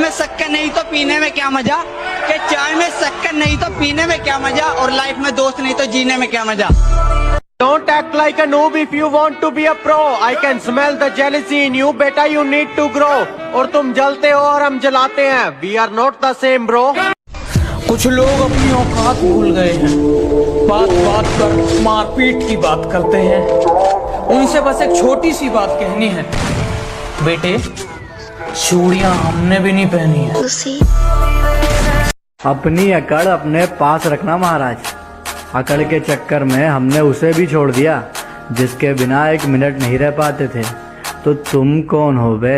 में शक्कर नहीं तो पीने में क्या मजा, कि चाय में शक्कर नहीं तो पीने में क्या मजा, और लाइफ में दोस्त नहीं तो जीने में क्या मजा। Don't act like a noob if you want to be a pro. I can smell the jealousy in you. बेटा you need to grow. और तुम जलते हो और हम जलाते हैं. We are not the same bro. कुछ लोग अपनी औकात भूल गए हैं, बात बात पर मारपीट की बात करते हैं। उनसे बस एक छोटी सी बात कहनी है, बेटे चूड़ियां हमने भी नहीं पहनी है। अपनी अकड़ अपने पास रखना महाराज। अकड़ के चक्कर में हमने उसे भी छोड़ दिया जिसके बिना एक मिनट नहीं रह पाते थे। तो तुम कौन हो बे?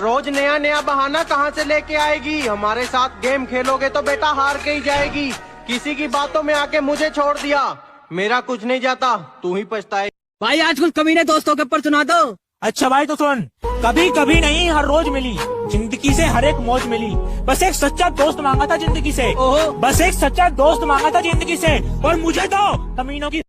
रोज नया नया बहाना कहाँ से लेके आएगी? हमारे साथ गेम खेलोगे तो बेटा हार के ही जाएगी। किसी की बातों में आके मुझे छोड़ दिया, मेरा कुछ नहीं जाता, तू ही पछताए। भाई आज कुछ कमीने दोस्तों के ऊपर सुना दो। अच्छा भाई तो सुन, कभी कभी नहीं हर रोज मिली, जिंदगी से हर एक मौज मिली। बस एक सच्चा दोस्त मांगा था जिंदगी से, बस एक सच्चा दोस्त मांगा था जिंदगी से, और मुझे तो कमीनों की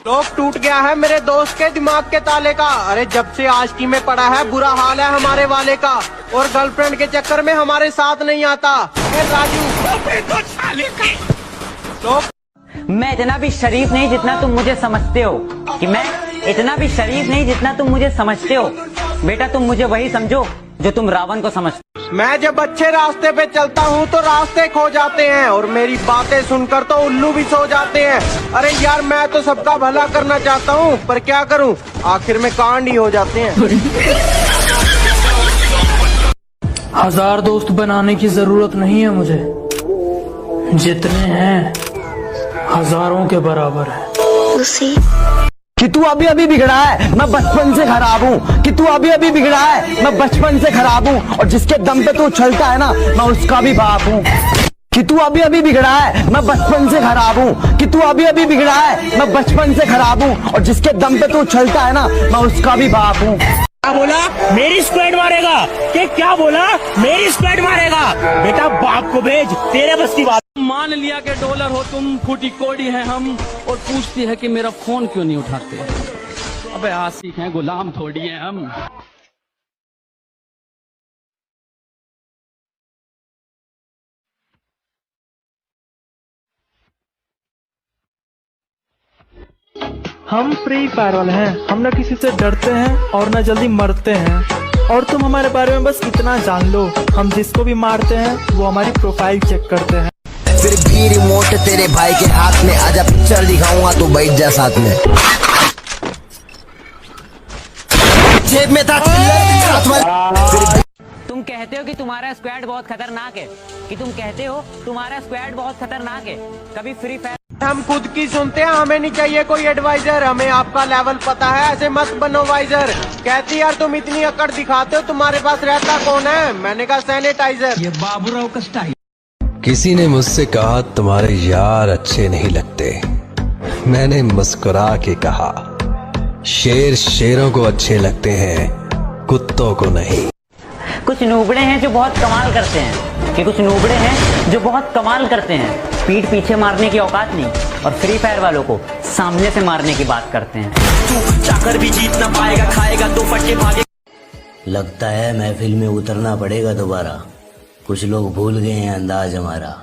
लोग टूट गया है मेरे दोस्त के दिमाग के ताले का। अरे जब से आशिकी में पड़ा है बुरा हाल है हमारे वाले का, और गर्लफ्रेंड के चक्कर में हमारे साथ नहीं आता। राजू मैं इतना भी शरीफ नहीं जितना तुम मुझे समझते हो, कि मैं इतना भी शरीफ नहीं जितना तुम मुझे समझते हो। बेटा तुम मुझे वही समझो जो तुम रावण को समझते हो। मैं जब अच्छे रास्ते पे चलता हूँ तो रास्ते खो जाते हैं, और मेरी बातें सुनकर तो उल्लू भी सो जाते हैं। अरे यार मैं तो सबका भला करना चाहता हूँ, पर क्या करूँ, आखिर में कांड ही हो जाते हैं। हजार दोस्त बनाने की जरूरत नहीं है मुझे, जितने हैं हजारों के बराबर है। कि तू अभी अभी बिगड़ा है, मैं बचपन से खराब हूँ। कि तू अभी अभी बिगड़ा है, मैं बचपन से खराब हूँ। और जिसके दम पे तू उछलता है ना, मैं उसका भी बाप हूँ। कि तू अभी अभी बिगड़ा है, मैं बचपन से खराब हूँ। कि तू अभी अभी बिगड़ा है, मैं बचपन से खराब हूँ। और जिसके दम पे तू उछलता है ना, मैं उसका भी बाप हूँ। क्या बोला? मेरी स्क्वाड मारेगा? कि क्या बोला? मेरी स्क्वाड मारेगा? बेटा बाप को भेज, तेरे बस की बात। मान लिया कि डॉलर हो तुम, फूटी कोड़ी है हम, और पूछती है कि मेरा फोन क्यों नहीं उठाते। अबे आशिक हैं, गुलाम थोड़ी हैं हम। हम फ्री फायर वाले हैं, हम न किसी से डरते हैं और न जल्दी मरते हैं। और तुम हमारे बारे में बस इतना जान लो, हम जिसको भी मारते हैं वो हमारी प्रोफाइल चेक करते हैं। फिर भी रिमोट तेरे भाई के हाथ में, आजा पिक्चर दिखाऊंगा तू बैठ जा साथ में। जेब में था तुम कहते हो कि तुम्हारा स्क्वाड बहुत खतरनाक है, कि तुम कहते हो तुम्हारा स्क्वाड बहुत खतरनाक है। कभी फ्री फायर हम खुद की सुनते हैं, हमें नहीं चाहिए कोई एडवाइजर। हमें आपका लेवल पता है, ऐसे मत बनो वाइजर। कहती यार तुम इतनी अकड़ दिखाते हो, तुम्हारे पास रहता कौन है? मैंने कहा सैनिटाइजर। ये बाबूराव का स्टाइल। किसी ने मुझसे कहा तुम्हारे यार अच्छे नहीं लगते। मैंने मुस्कुरा के कहा शेर शेरों को अच्छे लगते हैं, कुत्तों को नहीं। कुछ नूबड़े हैं जो बहुत कमाल करते हैं, कि कुछ नूबड़े हैं जो बहुत कमाल करते हैं। पीठ पीछे मारने की औकात नहीं, और फ्री फायर वालों को सामने से मारने की बात करते हैं। तू चाकर भी जीत ना पाएगा, खाएगा तो फटके भागे। लगता है महफिल में उतरना पड़ेगा दोबारा, कुछ लोग भूल गए हैं अंदाज हमारा।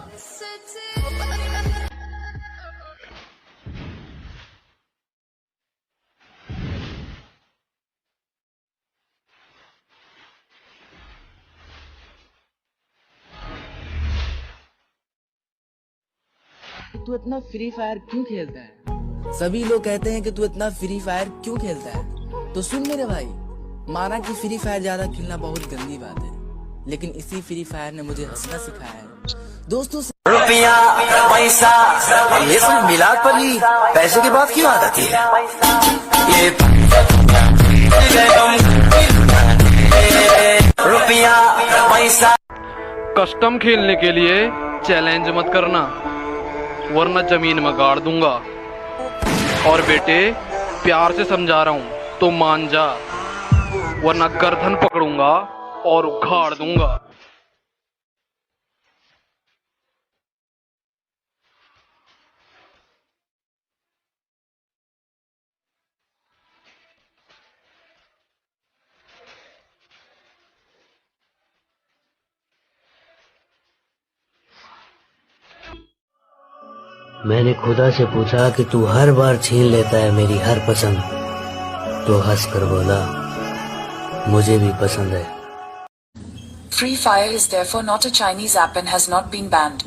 तू इतना फ्री फायर क्यों खेलता है? सभी लोग कहते हैं कि तू इतना फ्री फायर क्यों खेलता है। तो सुन मेरे भाई, माना कि फ्री फायर ज्यादा खेलना बहुत गंदी बात है, लेकिन इसी फ्री फायर ने मुझे हंसना सिखाया है। दोस्तों रुपया पैसा ये सब मिलाद पर ही पैसे की बात क्यों आती है? ये रुपया पैसा। कस्टम खेलने के लिए चैलेंज मत करना, वरना जमीन में गाड़ दूंगा। और बेटे प्यार से समझा रहा हूँ तो मान जा, वरना गर्दन पकड़ूंगा और उखाड़ दूंगा। मैंने खुदा से पूछा कि तू हर बार छीन लेता है मेरी हर पसंद, तो हंस कर बोला मुझे भी पसंद है। Free Fire is therefore not a Chinese app and has not been banned.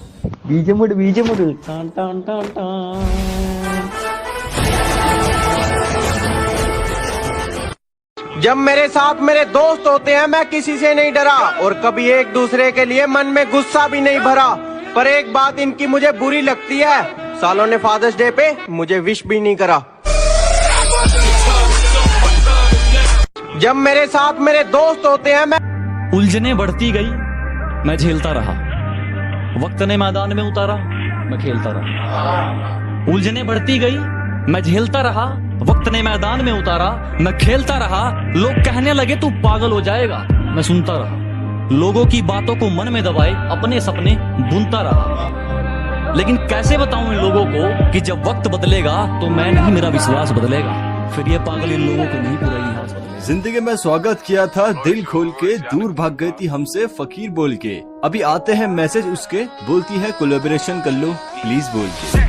जब मेरे साथ मेरे दोस्त होते हैं मैं किसी से नहीं डरा और कभी एक दूसरे के लिए मन में गुस्सा भी नहीं भरा। पर एक बात इनकी मुझे बुरी लगती है, सालों ने फादर्स डे पे मुझे विश भी नहीं करा। जब मेरे साथ मेरे दोस्त होते हैं मैं उलझने बढ़ती गई, मैं झेलता रहा। वक्त ने मैदान में उतारा, मैं खेलता रहा। उलझने बढ़ती गई, मैं झेलता रहा। वक्त ने मैदान में उतारा, मैं खेलता रहा। लोग कहने लगे तू पागल हो जाएगा, मैं सुनता रहा। लोगों की बातों को मन में दबाए अपने सपने बुनता रहा। लेकिन कैसे बताऊं इन लोगों को कि जब वक्त बदलेगा तो मैं नहीं, मेरा विश्वास बदलेगा। फिर ये पागल इन लोगों को नहीं पूरा इतिहास बदलेगा। जिंदगी में स्वागत किया था दिल खोल के, दूर भाग गई थी हमसे फकीर बोल के। अभी आते हैं मैसेज उसके, बोलती है कोलैबोरेशन कर लो प्लीज बोल के।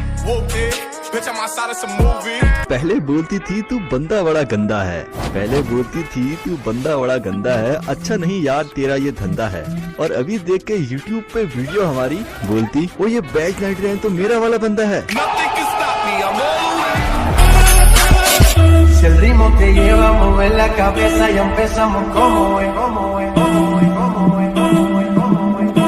पहले बोलती थी तू बंदा बड़ा गंदा है, पहले बोलती थी तू बंदा बड़ा गंदा है, अच्छा नहीं यार तेरा ये धंधा है। और अभी देख के YouTube पे वीडियो हमारी बोलती वो ये बैच 99 तो मेरा वाला बंदा है। Si el ritmo te lleva a mover la cabeza y empezamos como es, como es, como es, como es, como es, como es,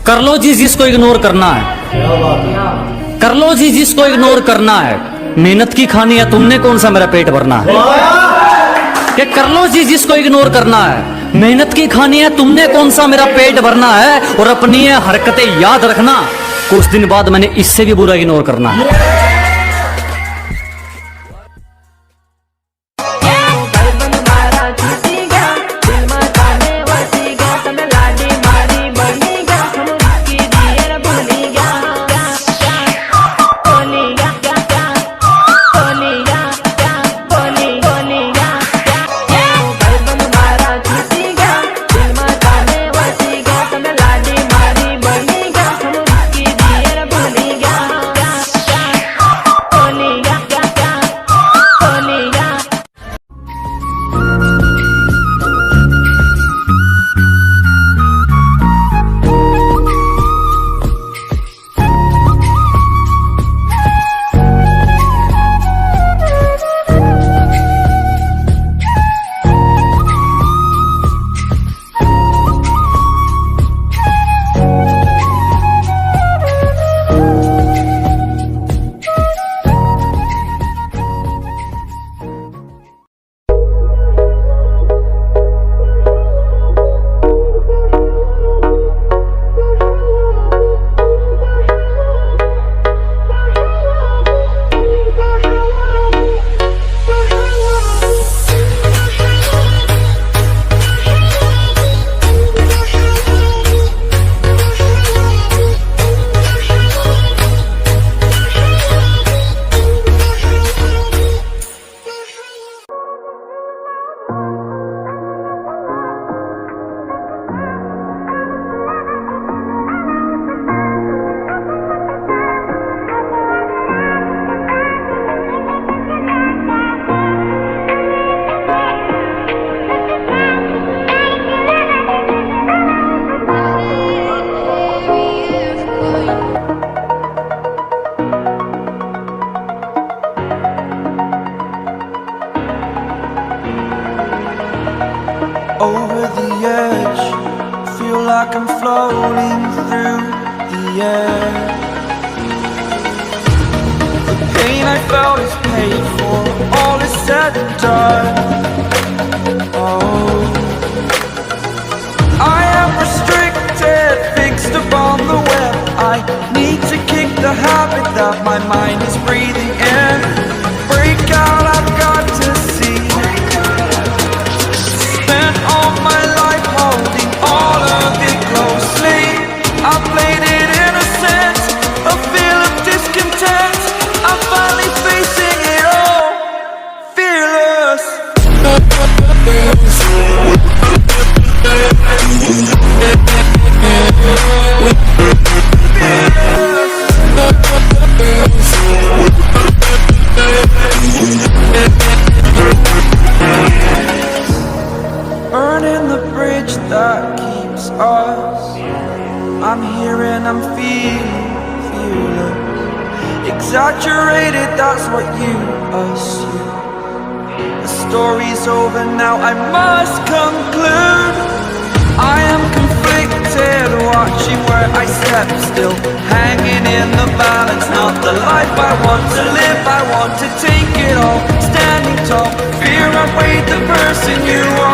कर लो जी जिसको इग्नोर करना है, कर लो जी जिसको इग्नोर करना है। मेहनत की खानी है तुमने, कौन सा मेरा पेट भरना है। कि कर लो जी जिसको इग्नोर करना है, मेहनत की खानी है तुमने, कौन सा मेरा पेट भरना है। और अपनी ये हरकतें याद रखना, कुछ दिन बाद मैंने इससे भी बुरा इग्नोर करना है। over the edge. Feel like I'm floating through the air. The pain I felt is paid for, all is said and done. Oh, I am restricted, fixed upon the web. I need to kick the habit that my mind is breathing in. Break out, I've got to see. Spent all my life holding all of it close. was. I'm here and I'm feeling fearless. Exaggerated, that's what you assume. The story's over now, I must conclude. I am conflicted, watching where I step still, hanging in the balance. Not the life I want to live, I want to take it all. Standing tall, fear I weighed the person you were.